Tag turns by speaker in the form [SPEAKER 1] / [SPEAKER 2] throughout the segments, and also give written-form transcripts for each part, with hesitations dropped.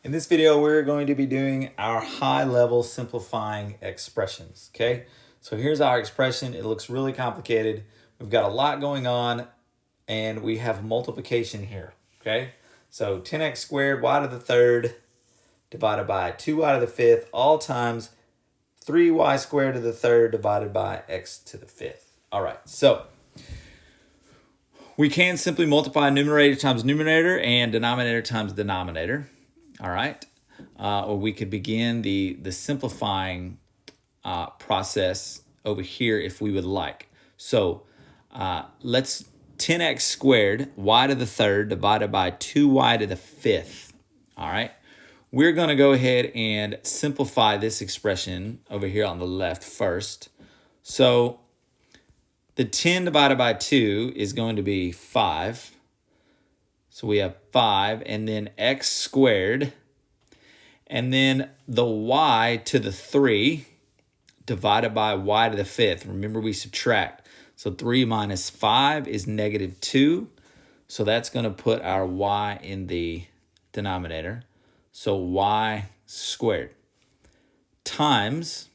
[SPEAKER 1] In this video, we're going to be doing our high-level simplifying expressions, okay? So here's our expression. It looks really complicated. We've got a lot going on, and we have multiplication here, okay? So 10x squared y to the third divided by 2y to the fifth all times 3y squared to the third divided by x to the fifth. All right, so we can simply multiply numerator times numerator and denominator times denominator. All right, or we could begin the simplifying process over here if we would like. So let's 10x squared y to the third divided by 2y to the fifth. All right, we're going to go ahead and simplify this expression over here on the left first. So the 10 divided by 2 is going to be 5. So we have 5, and then x squared, and then the y to the 3 divided by y to the fifth. Remember, we subtract. So 3 minus 5 is negative 2. So that's going to put our y in the denominator. So y squared times,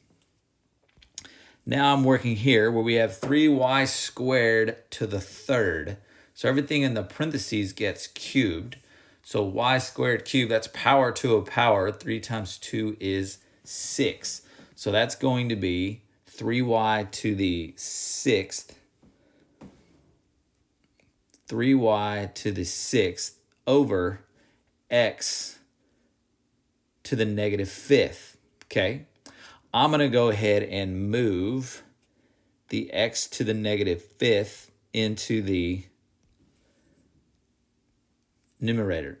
[SPEAKER 1] now I'm working here where we have 3y squared to the third. So everything in the parentheses gets cubed. So y squared cubed, that's power to a power. 3 times 2 is 6. So that's going to be 3y to the sixth. 3y to the sixth over x to the negative fifth. Okay. I'm going to go ahead and move the x to the negative fifth into the numerator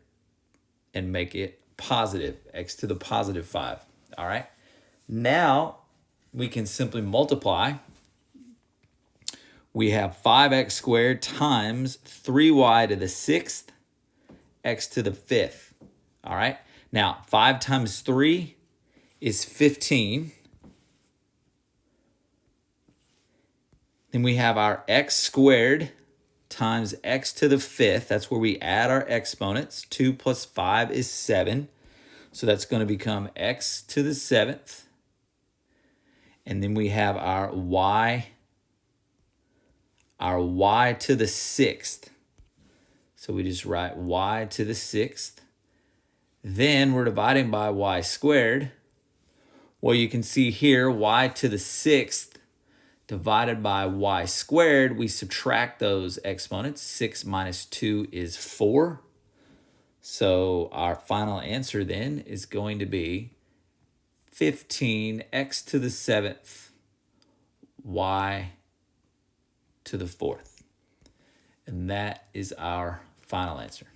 [SPEAKER 1] and make it positive, x to the positive 5. All right. Now we can simply multiply. We have 5x squared times 3y to the sixth, x to the fifth. All right. Now 5 times 3 is 15. Then we have our x squared times x to the fifth. That's where we add our exponents. 2 plus 5 is 7. So that's going to become x to the seventh. And then we have our y to the sixth. So we just write y to the sixth. Then we're dividing by y squared. Well, you can see here y to the sixth divided by y squared, we subtract those exponents. 6 minus 2 is 4. So our final answer then is going to be 15x to the seventh, y to the fourth. And that is our final answer.